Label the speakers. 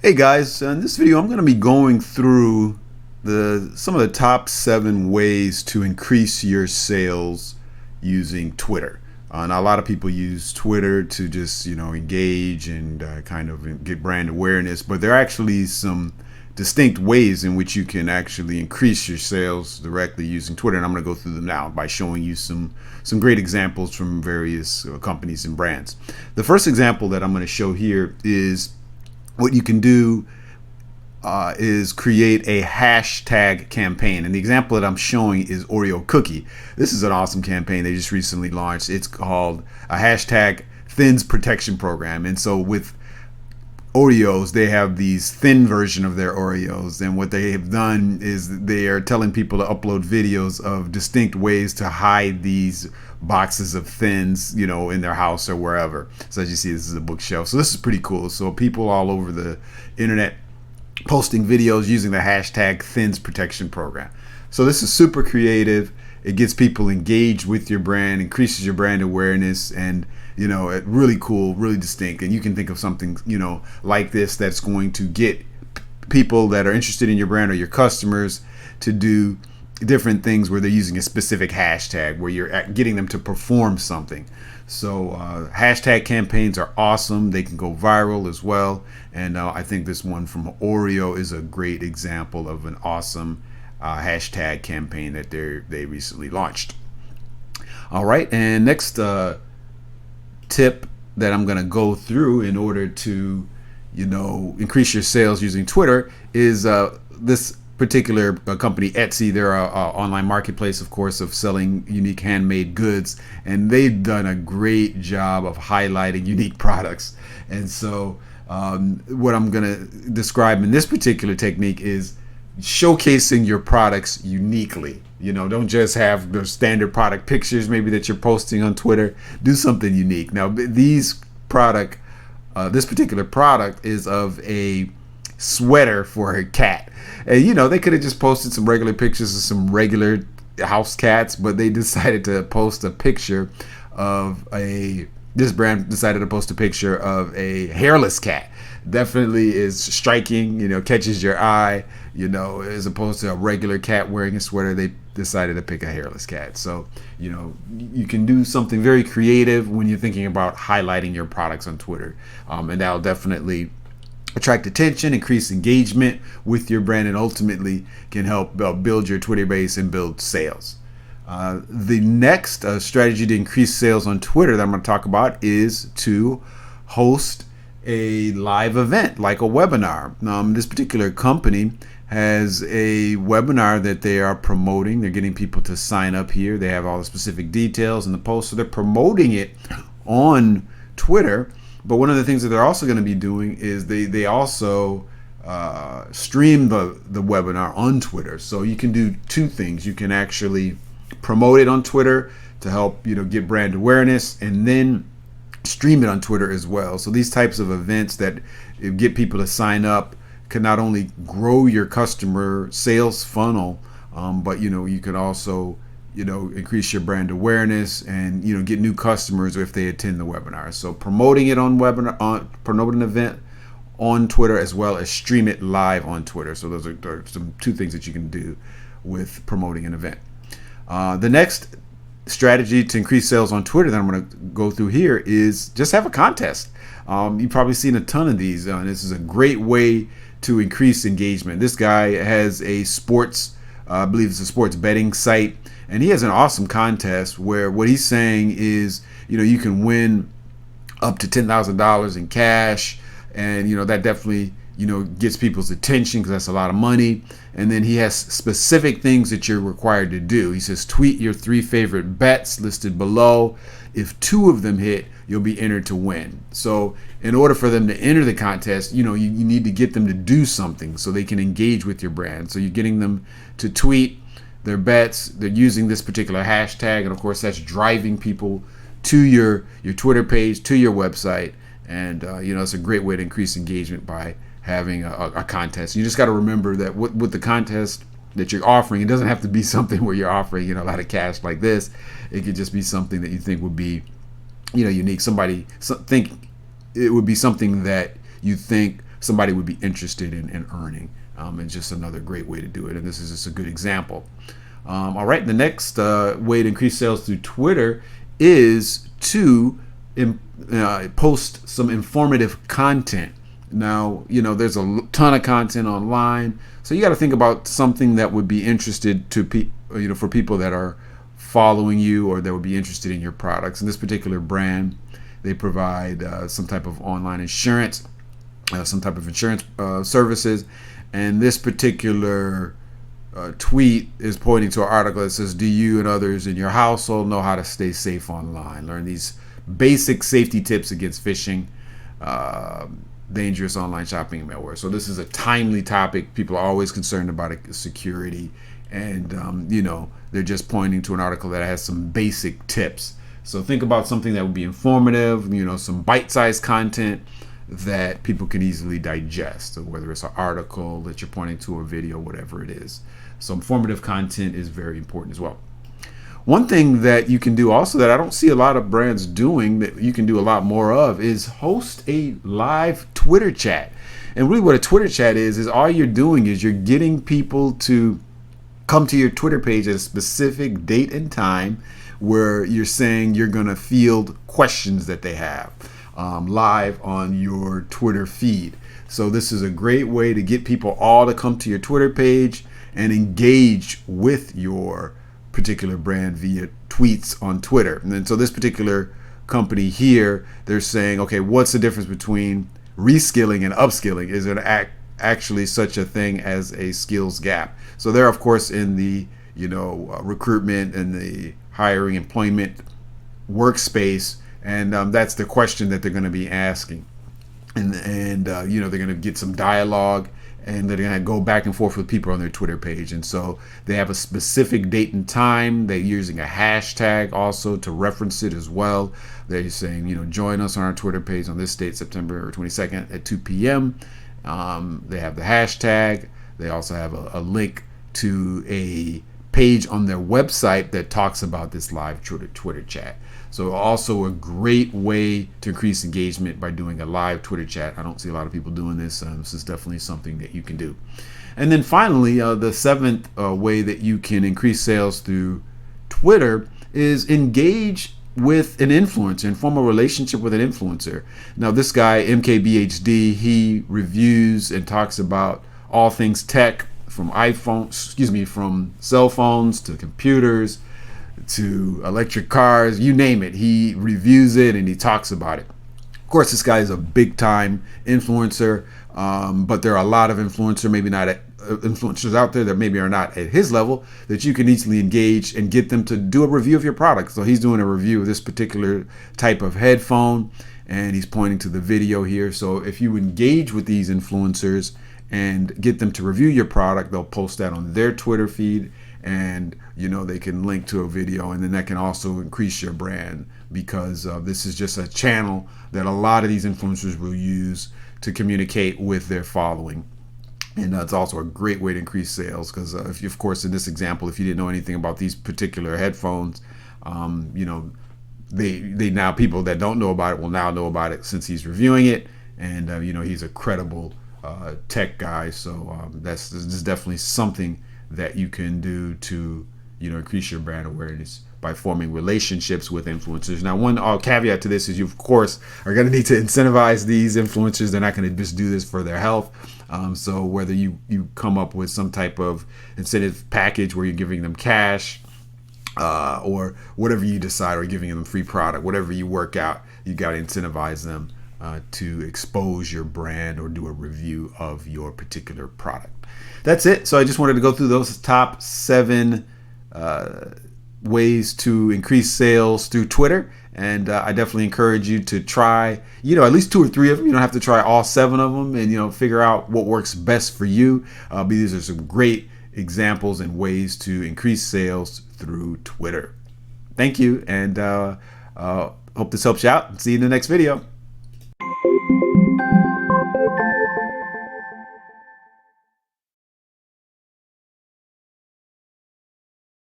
Speaker 1: Hey guys, in this video I'm going to be going through some of the top 7 ways to increase your sales using Twitter. Now a lot of people use Twitter to just engage and kind of get brand awareness, but there are actually some distinct ways in which you can actually increase your sales directly using Twitter, and I'm going to go through them now by showing you some great examples from various companies and brands. The first example that I'm going to show here is what you can do is create a hashtag campaign. And the example that I'm showing is Oreo Cookie. This is an awesome campaign they just recently launched. It's called a hashtag Thins Protection Program. And so with Oreos, they have these thin version of their Oreos, and what they have done is they are telling people to upload videos of distinct ways to hide these boxes of thins, in their house or wherever. So as you see, this is a bookshelf. So this is pretty cool. So people all over the internet posting videos using the hashtag Thins Protection Program. So this is super creative. It gets people engaged with your brand, increases your brand awareness, and it really cool, really distinct. And you can think of something like this that's going to get people that are interested in your brand or your customers to do different things where they're using a specific hashtag where you're getting them to perform something. So hashtag campaigns are awesome. They can go viral as well, and I think this one from Oreo is a great example of an awesome hashtag campaign that they recently launched. All right, and next tip that I'm going to go through in order to increase your sales using Twitter is this particular company, Etsy. They're an online marketplace, of course, of selling unique handmade goods, and they've done a great job of highlighting unique products. And so what I'm going to describe in this particular technique is showcasing your products uniquely. Don't just have the standard product pictures maybe that you're posting on Twitter. Do something unique. Now this particular product is of a sweater for a cat, and they could have just posted some regular pictures of some regular house cats, but they decided to post a picture of this brand decided to post a picture of a hairless cat. Definitely is striking, catches your eye, as opposed to a regular cat wearing a sweater. They decided to pick a hairless cat. So you can do something very creative when you're thinking about highlighting your products on Twitter, and that'll definitely attract attention, increase engagement with your brand, and ultimately can help build your Twitter base and build sales. The next strategy to increase sales on Twitter that I'm going to talk about is to host a live event like a webinar. This particular company has a webinar that they are promoting. They're getting people to sign up here. They have all the specific details in the post, so they're promoting it on Twitter. But one of the things that they're also going to be doing is they also stream the webinar on Twitter. So you can do two things. You can actually promote it on Twitter to help get brand awareness, and then stream it on Twitter as well. So these types of events that get people to sign up can not only grow your customer sales funnel, but you can also increase your brand awareness and get new customers if they attend the webinar. So promoting it promote an event on Twitter as well as stream it live on Twitter. So those are some two things that you can do with promoting an event. The next strategy to increase sales on Twitter that I'm going to go through here is just have a contest. You've probably seen a ton of these. This is a great way to increase engagement. This guy has a I believe it's a sports betting site, and he has an awesome contest where what he's saying is, you can win up to $10,000 in cash, and that definitely gets people's attention because that's a lot of money. And then he has specific things that you're required to do. He says tweet your 3 favorite bets listed below. If 2 of them hit, you'll be entered to win. So in order for them to enter the contest, you need to get them to do something so they can engage with your brand. So you're getting them to tweet their bets. They're using this particular hashtag, and of course that's driving people to your Twitter page, to your website. And it's a great way to increase engagement by having a contest. You just got to remember that with the contest, that you're offering. It doesn't have to be something where you're offering, a lot of cash like this. It could just be something that you think would be, unique. Think it would be something that you think somebody would be interested in earning. And just another great way to do it. And this is just a good example. All right, the next way to increase sales through Twitter is to post some informative content. Now, there's a ton of content online, so you got to think about something that would be interested to for people that are following you or that would be interested in your products. In this particular brand, they provide some type of online insurance, some type of insurance services, and this particular tweet is pointing to an article that says, "Do you and others in your household know how to stay safe online? Learn these basic safety tips against phishing, dangerous online shopping, and malware." So this is a timely topic. People are always concerned about security, and they're just pointing to an article that has some basic tips. So think about something that would be informative, some bite-sized content that people can easily digest, or whether it's an article that you're pointing to, or video, whatever it is. So informative content is very important as well. One thing that you can do also that I don't see a lot of brands doing, that you can do a lot more of, is host a live Twitter chat. And really what a Twitter chat is all you're doing is you're getting people to come to your Twitter page at a specific date and time where you're saying you're going to field questions that they have live on your Twitter feed. So this is a great way to get people all to come to your Twitter page and engage with your particular brand via tweets on Twitter. And then so this particular company here, they're saying, okay, what's the difference between reskilling and upskilling? Is it actually such a thing as a skills gap? So they're of course in the recruitment and the hiring, employment workspace, and that's the question that they're going to be asking, and they're going to get some dialogue, and they're going to go back and forth with people on their Twitter page. And so they have a specific date and time. They're using a hashtag also to reference it as well. They're saying, join us on our Twitter page on this date, September 22nd at 2 p.m. They have the hashtag. They also have a link to a page on their website that talks about this live Twitter chat. So also a great way to increase engagement by doing a live Twitter chat. I don't see a lot of people doing this. This is definitely something that you can do. And then finally, the seventh way that you can increase sales through Twitter is engage with an influencer and form a relationship with an influencer. Now, this guy, MKBHD, he reviews and talks about all things tech, from from cell phones to computers to electric cars, you name it. He reviews it and he talks about it. Of course, this guy is a big time influencer, but there are a lot of influencers out there that maybe are not at his level that you can easily engage and get them to do a review of your product. So he's doing a review of this particular type of headphone, and he's pointing to the video here. So if you engage with these influencers and get them to review your product, they'll post that on their Twitter feed, and they can link to a video, and then that can also increase your brand, because this is just a channel that a lot of these influencers will use to communicate with their following. And it's also a great way to increase sales, because if you, of course, in this example, if you didn't know anything about these particular headphones, they now, people that don't know about it will now know about it since he's reviewing it, and he's a credible tech guy. So this is definitely something that you can do to increase your brand awareness by forming relationships with influencers. Now, one caveat to this is you, of course, are going to need to incentivize these influencers. They're not going to just do this for their health. So whether you come up with some type of incentive package where you're giving them cash, or whatever you decide, or giving them free product, whatever you work out, you got to incentivize them to expose your brand or do a review of your particular product. That's it. So I just wanted to go through those top 7 ways to increase sales through Twitter. And I definitely encourage you to try, at least 2 or 3 of them. You don't have to try all 7 of them, and, figure out what works best for you. These are some great examples and ways to increase sales through Twitter. Thank you. And hope this helps you out. See you in the next video.